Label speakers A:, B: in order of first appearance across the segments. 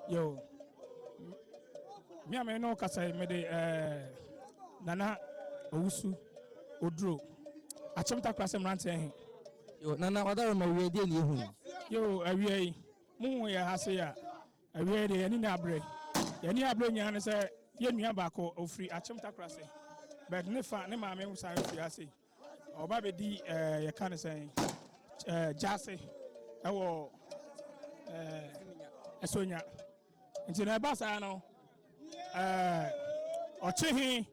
A: Yo, me I know kasa me de Nana Owusu Odro. Achemta klase mrante hen.
B: Yo Nana wada ma wie de ni hu.
A: Yo awie mu ya hase ya. Awie de ani na abre. Yani abre nya ne se ye nua ba ko ofri achemta klase. But ne fa ne ma me hu san fi hase. Oba be di ye kan se Gyaasehene ewo esonya. Nti na ba sa no Gyaasehene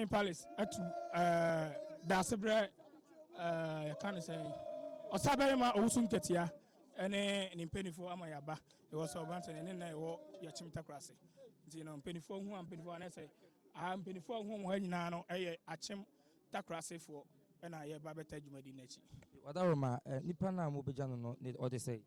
A: Palace atu dasebre kan say osabere ma owusu nketia ene ni mpenifo ama yaba e wo so banse ne na e wo ya chimta krase nti no mpenifo hu ampenifo na say mpenifo hu mo nyina no eye achim takrasefo ena ye ba beta dwumadi na chi
B: wadaroma nipa na mo beja no o de say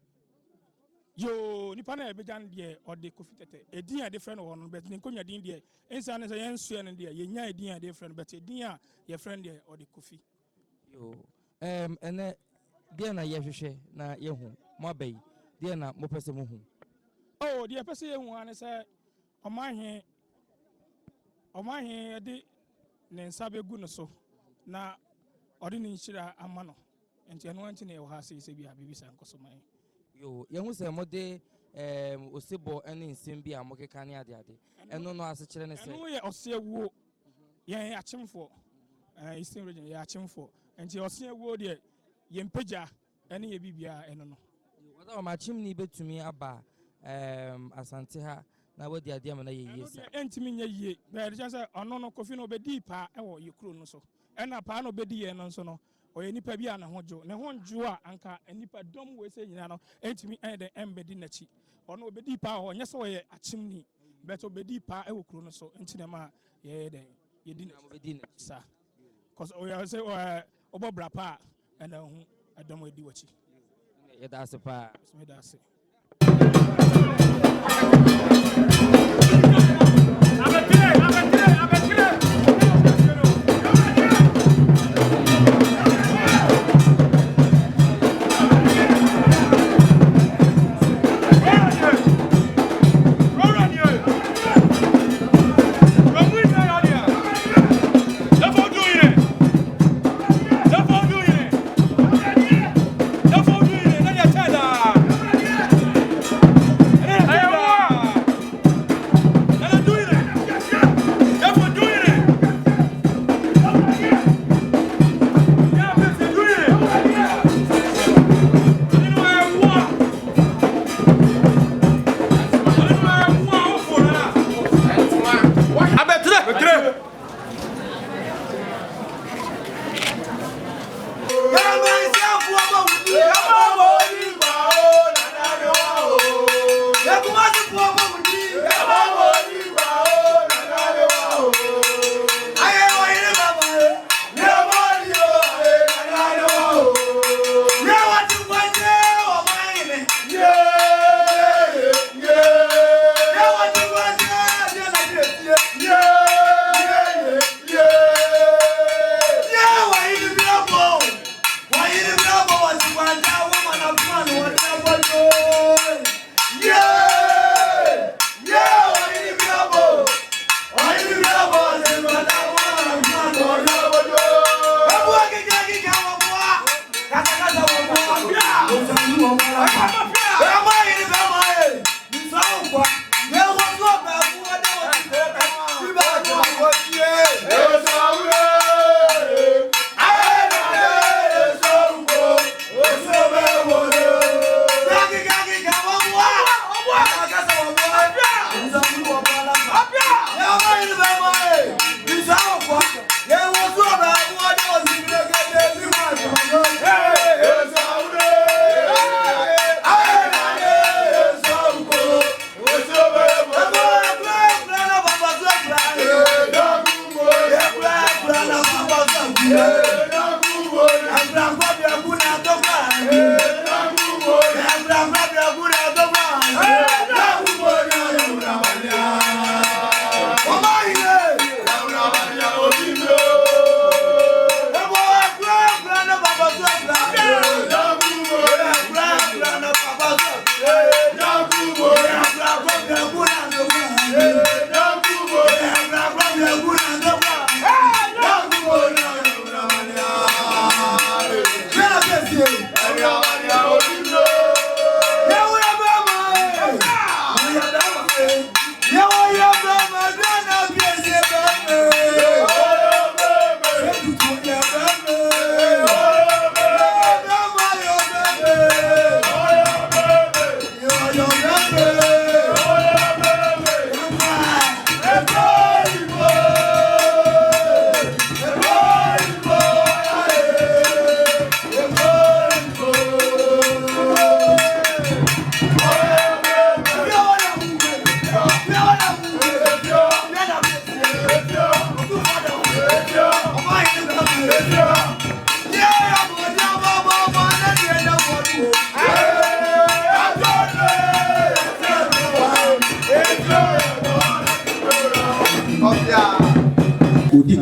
A: yo nipa na ebejan de o de kofitete edin a different one but ni konya din de ensa na say yensu ne de ye nya edin a different but edin a ye friend de o de kofi
B: yo ene de na ye hwehwe na ye hu mo abai de na mo pese mo hu
A: oh de pese ye hu ane say omahe de ne nsa begu no so na odi ni nhyira ama no enti eno anti na ye ha se bi abibisa nkoso man
B: yo ye hu se mo de osebo ene nsem bi a mo keka ne ade eno no ase kire ne se
A: eno ye osewuo ye achimfo Eastern region ye achimfo enti osewuo de ye mpagya ene ye bibia eno no
B: wada ma chimni betumi aba asante ha na wadi ade am na ye yesa
A: entimi nya yie be de say ono no kofi no obedi pa e wo ye kuro no so ena pa no obedi ye no so no oye nipa bia na hojo ne honjo a anka nipa dom we se nyina no entimi de embedi na chi ono obedi pa ho nya so ye achimni but obedi pa e wo kuro no so enti na ma ye de ye di na obedi na sa cause oya say obobra pa ena hu adom edi wachi
B: ye da se pa
A: me da se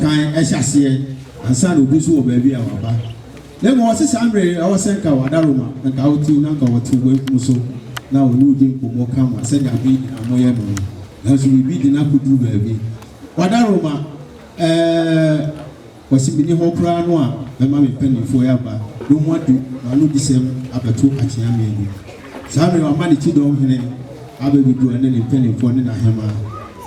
C: kan ɛhyɛseɛ ansa na obi so wɔ baabi a waba na mo wɔse samre ɛwɔ sɛ nka wadaroma nka wotu na nka wotu wɔ so na wɔne wodi nkɔmmɔ kama sɛdeɛ abi amoyɛ no nanso biribi di na koduru baabi wadaroma wɔsi bi ni hɔ koraa no a bɛma me mpanimfoɔ yɛ aba no ho adu na ano di sɛm abɛto akyea mmienu samre wama ne ti dɔm hene abɛbidu ne ne mpanimfoɔ ne n'ahema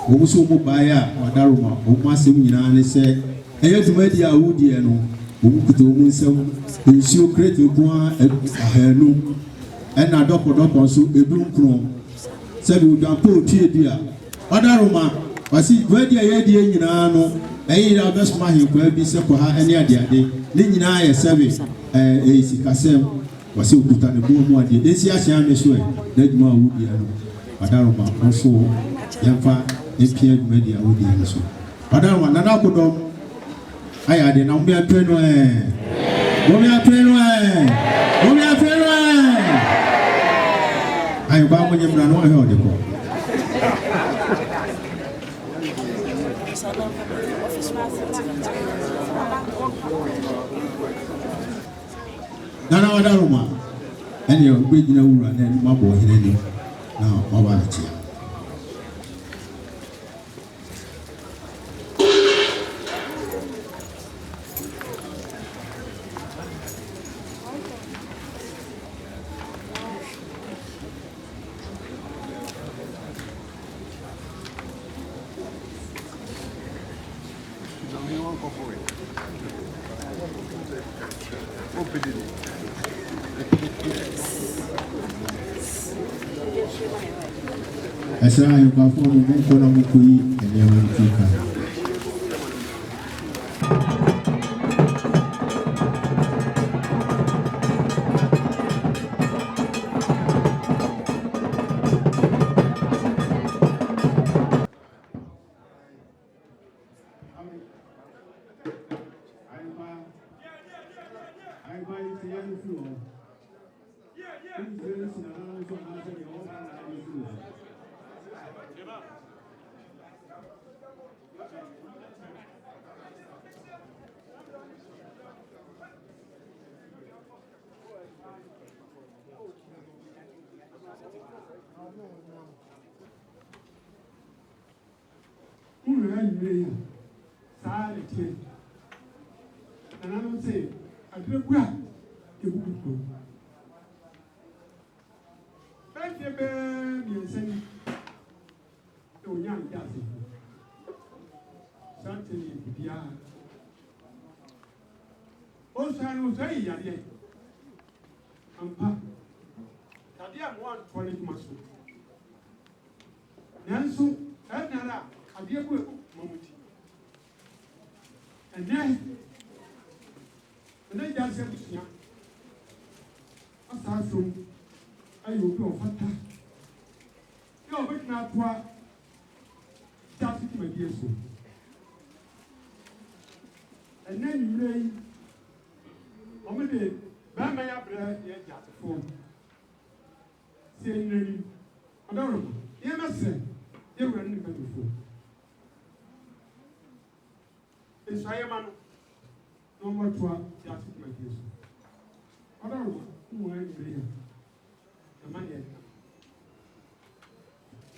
C: wɔn nso wɔn baeɛ a wadaroma wɔn asɛm nyinaa ne sɛ ɛyɛ dwumadi a wodiɛ no wɔn kuta wɔn nsɛm nsuo kreti nkoa ahanu ɛna dɔkɔdɔkɔ nso edu nkron sɛbi odwampo otie di a wadaroma wasi dwumadi a yɛdi nyinaa no ɛyɛ yɛ abɛsoma ahemfo bi sɛ kɔ ha ɛne adeade ne nyinaa yɛ sɛbi ɛyɛ sikasɛm wasi okuta ne bɔn mu adeɛ esi ahyɛn ame so n'adwuma a wodiɛ no wadaroma nso yɛmfa mpia dwumadi a wodiɛ no so wadaroma nana akodɔm ayɛ ade na wɔn yɛ pɛ no ayo ba mo nyemra no ahɛ ɔde kɔ nana wadaroma ɛne ɔbɛgyina wura na ɛnum abɔ ɔhene ni na ɔba akyia ɛsɛ ahemfo no mo nkɔ na mokɔyi nneɛma no firi ka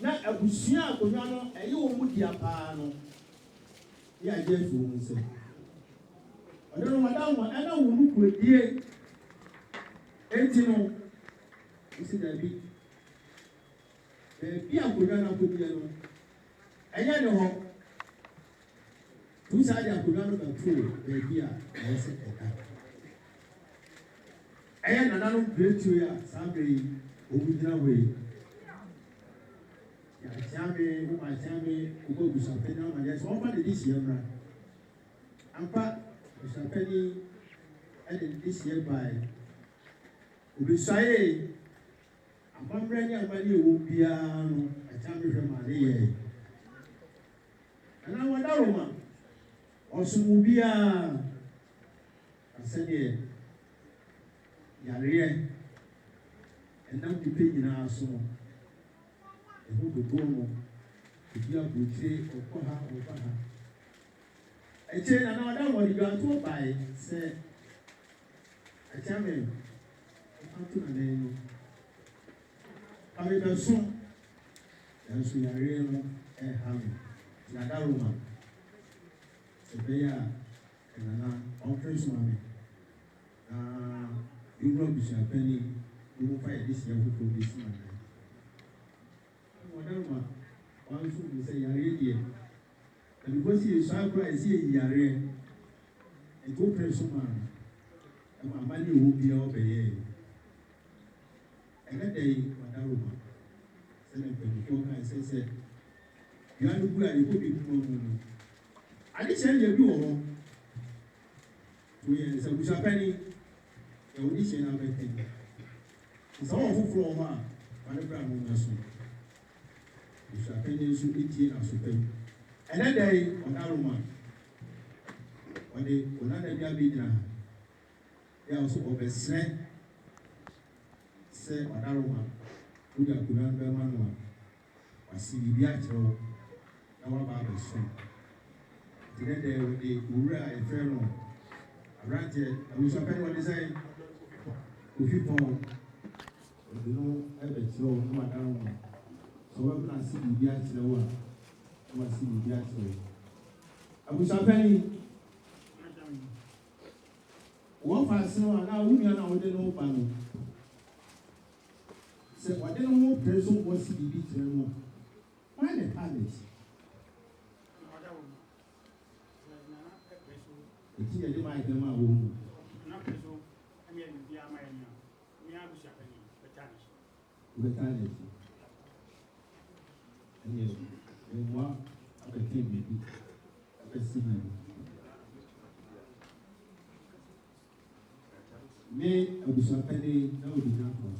C: na abusua akonnwa no ɛyɛ wɔn mu dia paa no yɛ agye afi wɔn nsam ɔno no madam ɛna wɔn mu kuadie eti no esi dabi baabi akonnwa no akonnwa no ɛnyɛ ne hɔ tu saa de akonnwa no bɛtoo baabi a ɛyɛ sɛ ɛka ɛyɛ nananom piretuo a saa bere yi wɔn gyina hɔ yi Gyaasehene Gyaasehene ugo busapeni na maje so fa de this year bra ampa busapeni and this year by ubisaye amamre ni amani wo bia no Gyaasehene hwe ma ne ye ana wada roma osumu bia asede yare enam di pe nyina so who the goal, if you have to say, or Koha or Baha. A chain and I don't want to go to buy, say, a champion. I mean, the soon, as we are real and having Nadaruma, the Baya, and on Christmas. You will be penny, you will fight this year for this man. Whatever, one should say, Yari, and because he is surprised, he Yari, a good person, and my money will be obeyed. And that day, Madaruma, said, you are the good, you could be. I didn't send you all. 2 years, we shall penny. The audition of everything. It's all from one, whatever I'm going to say. We shall penny should eat and super. Another day on our woman. When they will not have been they also over say on our woman. We are good and bear man. I see the actual our Bible soon. Today, when they were a fellow. Right here, I wish I penny what they say. If you know, every show, no matter what. So we're going to see the actual one. I want to see the actual. I wish I penny. One person, now we are now with the no panel. Say, what they don't want person was the beach anymore. Why the palace? It's here, they might come out. Betani. And yes, and what a team, a signal. May a Bishopelli, no, be done.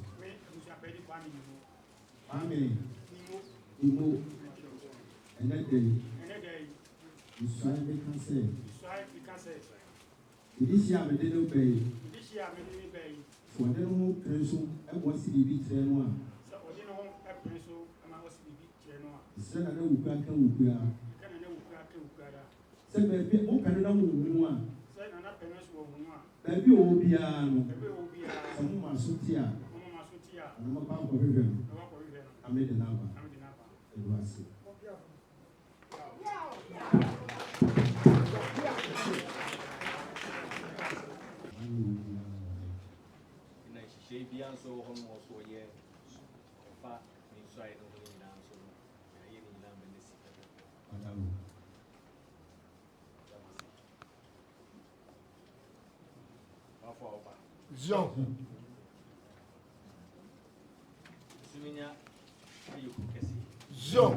C: Amen. You and that day, you strive can say. This year, I didn't obey. So I don't know, person, I was the beach and one. Said I know we can't come with you. Said, baby, open it up with one. Baby, will be a woman, Sutia. I'm a pump of ribbon. I made a number. It was it. So almost a year. Fat, inside of the dance. I even lamb in this. Jean. Suminia, you can see. Jean.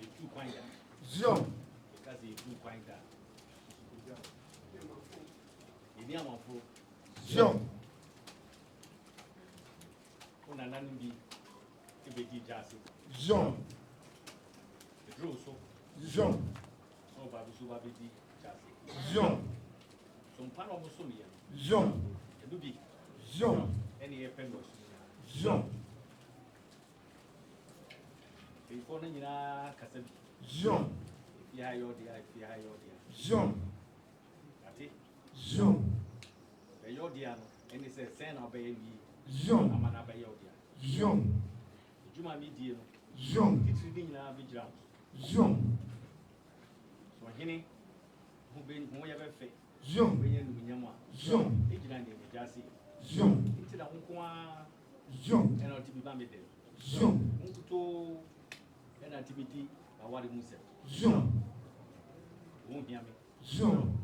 C: You too quiet. Jean. Because you too quiet. You near my foot. Jean. Nananbi, Gyaasehene. Jean. The Grosso. Jean. So Babu Gyaasehene. Jean. Some Panomosomia. Jean. The Lubi. Jean. Any appendix. Jean. Before Nina Cassabi. Jean. Jean. Jean. The Yordiano, and it's a son of baby. Jean. Jean. Juma Media. Jean. It's reading now, Vigilance. Jean. So, Henny, who been whoever fake. Jean. Jean. Vigilante, Gyaasehene. Jean. Into the Unqua. Jean. And I'll be Jean. Unto an activity, a what you said. Jean. Won't hear me. Jean.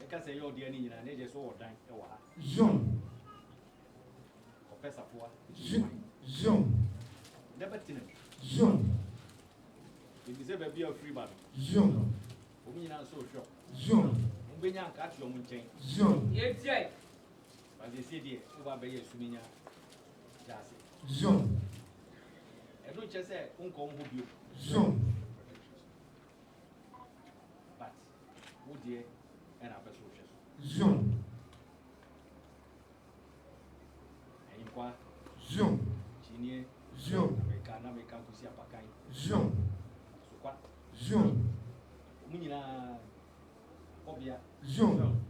C: I can say your dear Nina, and they just all dying. Jean. Professor Poa. Jean. Never tell him. Jean. If you say baby of free man. Jean. For me, I'm so sure. Jean. Umbenya catch your mountain. Jean. Yes, yes. But they say, dear, over by your Suminia. Gyaasehene. Jean. I don't just say, Uncle Mobile. Jean. But, oh dear, and our best wishes. Jean. And quoi? Jean. Chinier. Jean. Americana, American, Kusia Pakai. Jean. So what?
D: Zion.
E: Munina Obia.
D: Zion.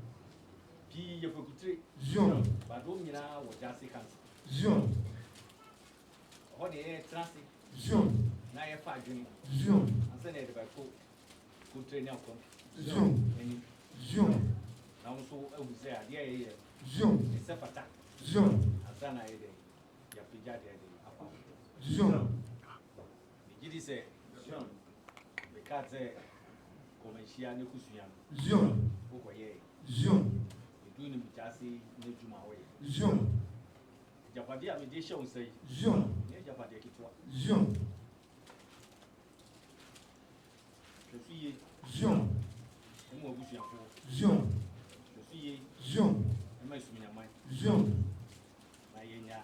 E: P. Yafukutri.
D: Zion.
E: Badomina or Jassy Council.
D: Zion.
E: What the air transit.
D: Zion.
E: Naya Fagin.
D: Zion.
E: And send it by could train out from
D: Zion. Zion.
E: Now so I would say, yeah,
D: Zion.
E: except attack.
D: Zion.
E: And then I did. Yapija did.
D: Zion.
E: The Giddy say, Zion. The cat say, Commercia Nicusian.
D: Zion.
E: Okoye.
D: Zion.
E: The doing Jassy Nijuma way.
D: Zion.
E: Japadia, me show say,
D: Zion.
E: Japadia Kitwa.
D: Zion.
E: Je suis
D: Zion.
E: et moi, vous suis un peu.
D: Zion.
E: Je suis
D: Zion.
E: et moi, je suis un peu.
D: Zion.
E: Naïenia.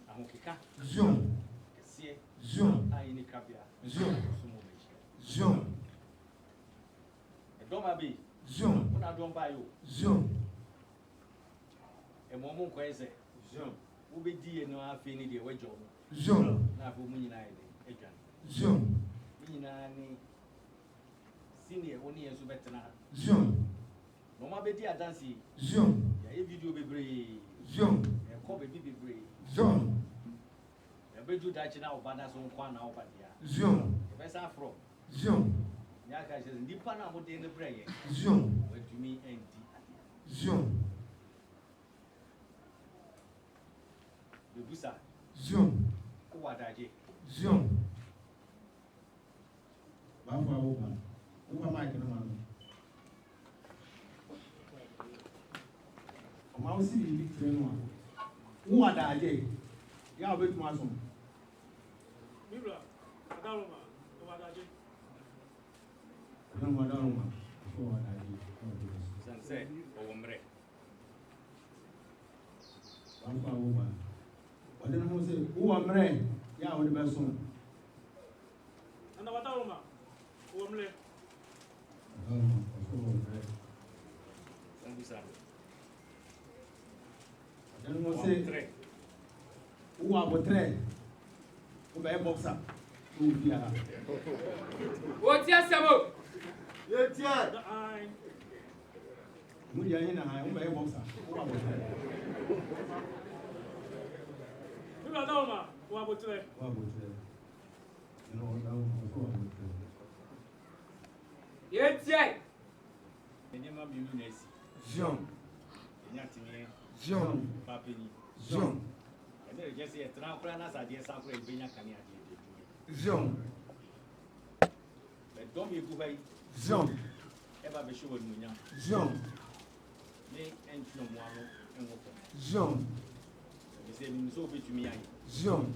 E: À mon kika.
D: Zion.
E: C'est
D: Zion.
E: à une cabia.
D: Zion. Zion.
E: Et dans ma vie,
D: Zion.
E: on a don bayo.
D: Zion.
E: Et mon quoi est
D: Zion.
E: Où be dit no a fini de wejo.
D: Zion.
E: Na fu mu nyina e dwan.
D: Zion.
E: Mu nyina ni senior oni enso betena.
D: Zion.
E: No ma be di adansi.
D: Zion.
E: Ya e video bebre.
D: Zion.
E: E ko be bebre.
D: Zion.
E: E be do da chi na obada so nkwa na obadia.
D: Zion.
E: E be sa fro.
D: Zion.
E: Nya ka je ndipa na mo de ne breye.
D: Zion.
E: We to me endi.
D: Zion.
E: Bebusa.
D: Zion.
E: Ko wadaje.
D: Zion.
C: Bafa oba. Oba mic no man. O ma o si bi train no a. Wo adaje. Ya obetu aso.
A: Bibla, Adaroma, Wadaji.
C: No ma dawo ma. O adaje.
E: Sanse o womre.
C: Bafa oba. Ode no ho se wo mre ya wo de be so.
A: And Adaroma, Womle.
E: Sanbusa.
C: Ode no se wo abotre. Wo be boxer. Wo bia.
F: What's your sabo?
C: Yetia.
A: The eye.
C: Mu dia hin na ha wo be boxer. Wo abotre.
A: Bibla Adaroma, Wabotre.
C: Wo abotre. No, no, wo abotre.
F: Yes, yes.
E: Enya ma bi mi nesi.
D: Zion.
E: Enya timi
D: Zion.
E: papeni.
D: Zion.
E: Ene je se tra kura na sa je sa kura ibenya kani ade de.
D: Zion.
E: Be dom ye gu bai.
D: Zion.
E: E ba be show nu nya.
D: Zion.
E: Me entno mo anu enwo ko.
D: Zion.
E: Be se mi so be tumi ayi.
D: Zion.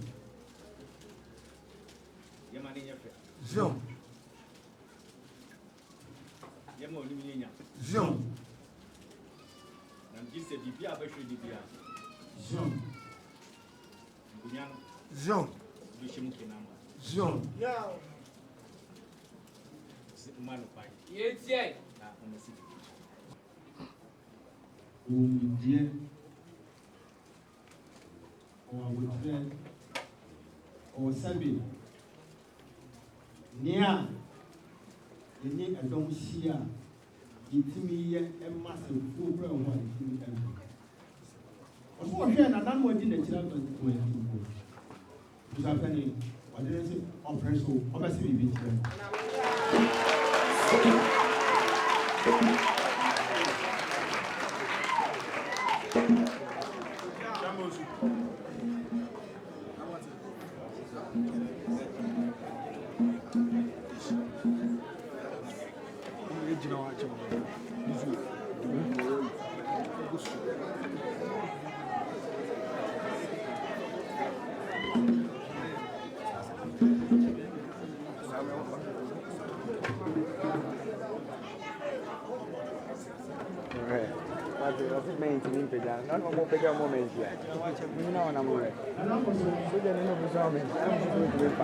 E: Ye ma ni ye fe.
D: Zion.
E: Ye ma oni mi nya.
D: Zion.
E: Na mi se bibi a be hwe di bia.
C: Zion.
E: Ngunya no
D: Zion.
E: be shimu kinama.
D: Zion.
E: Se umano pai.
F: Yes, yes.
E: Na o mesi.
C: Umdie. O abotre. O sabi. Nia. Yeni adom hia. Yitimi ye emase fu bra ho yitimi em. Oso hwe na nan mo di na kira to ko ya ko. Busa pani. Wadere se opresso. Obasi bibi kira.
G: Non ho pegato un momento. No, no, amore. Su che non possiamo mettere.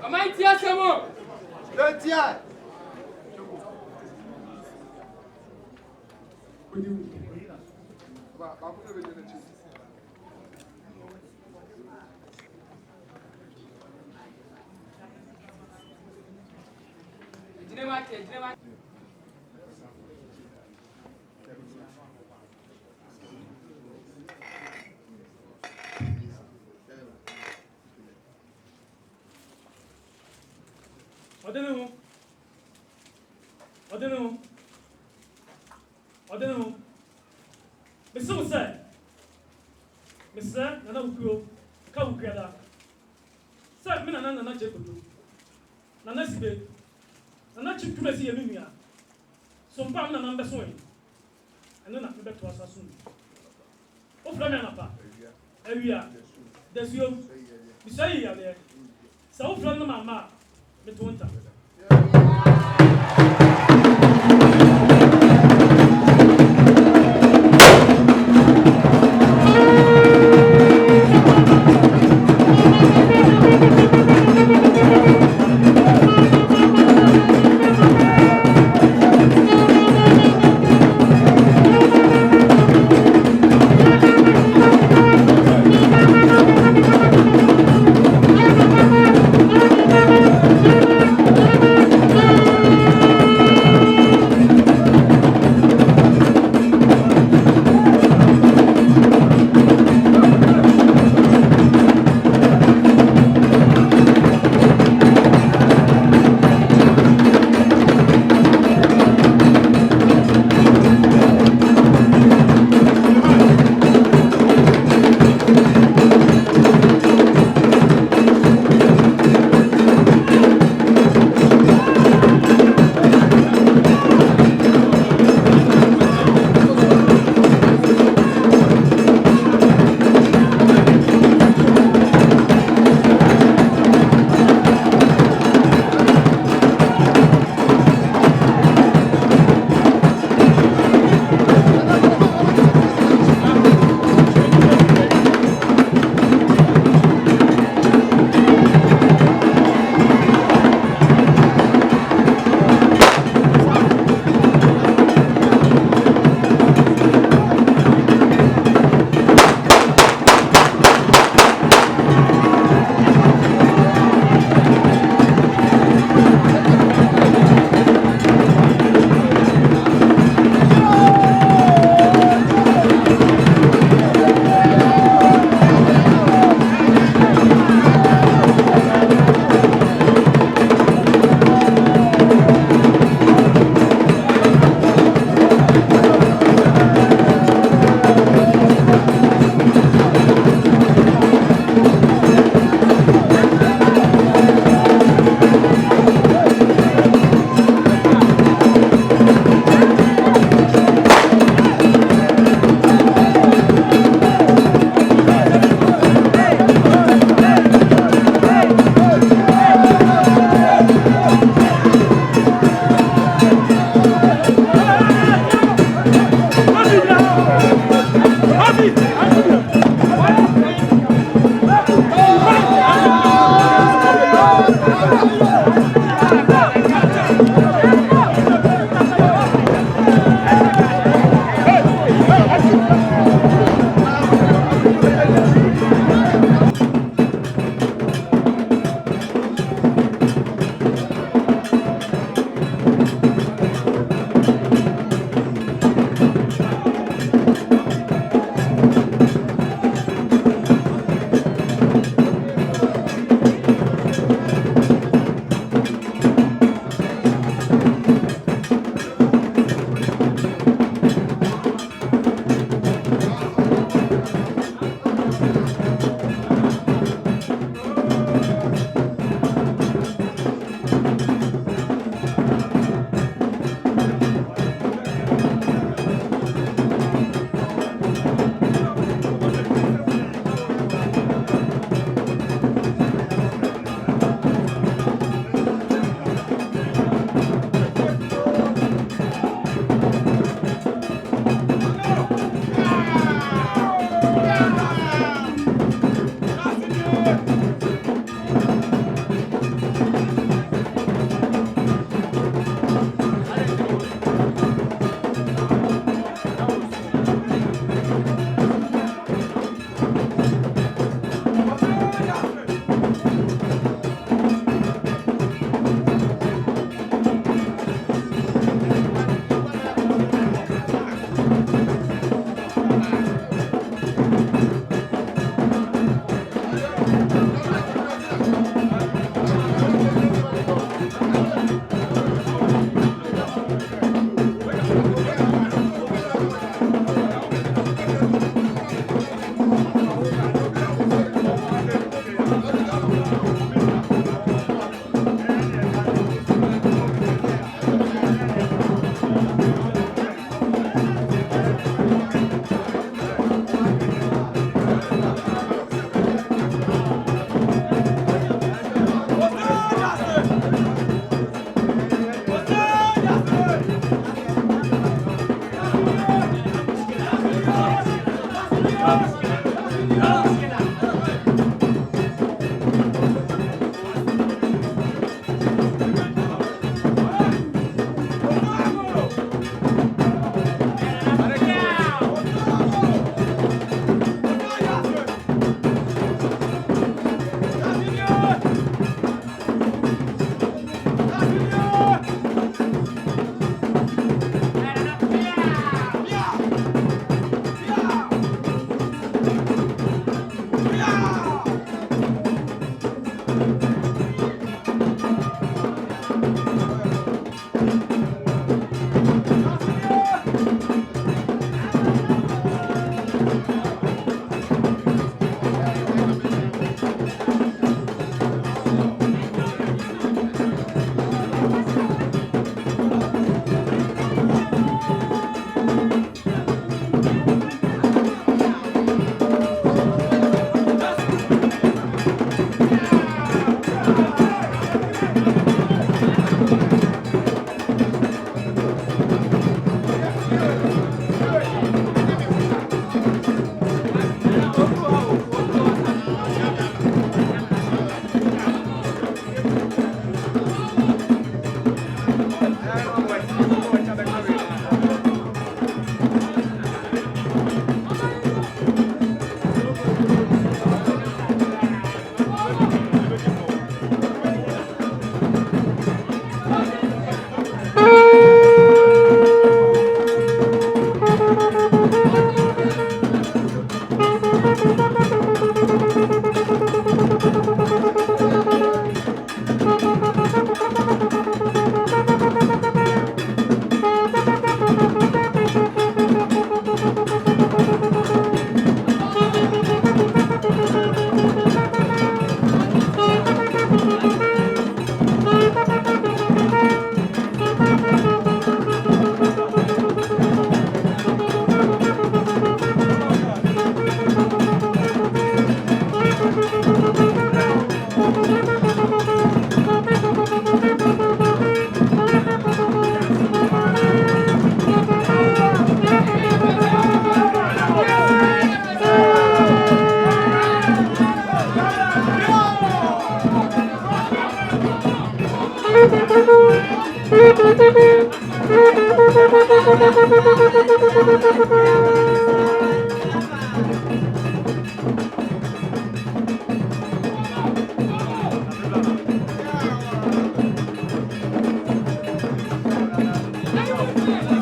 F: Amai tia samo.
D: Tia.
H: Adenu. Misu say. Mr. Nana Ukyo, Kawukada. Say, Mina Nana Jekodu. Nana Sibe. Nana Chieftaincy Emimia. Some Pam Nana Beswing. And then I come back to us soon. Oh, Flamanapa. Area. There's you. You say, you are there. So, Flamama, Metonta.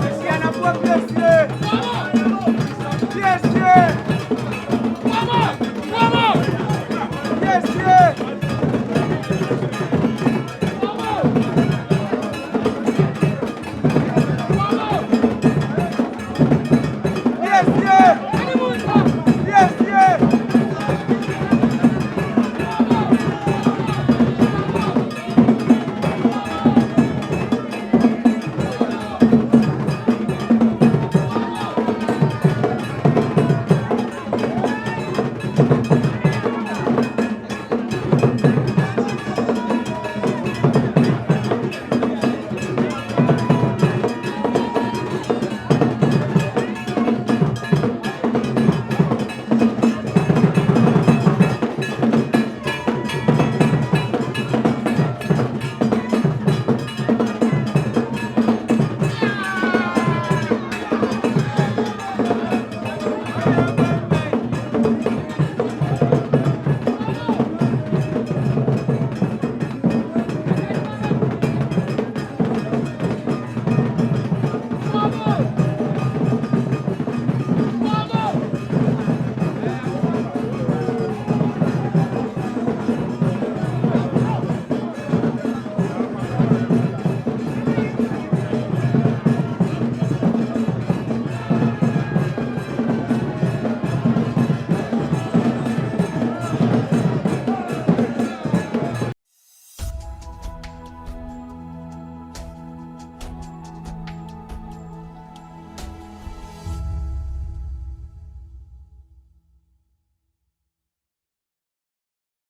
I: Piesie na boa Piesie.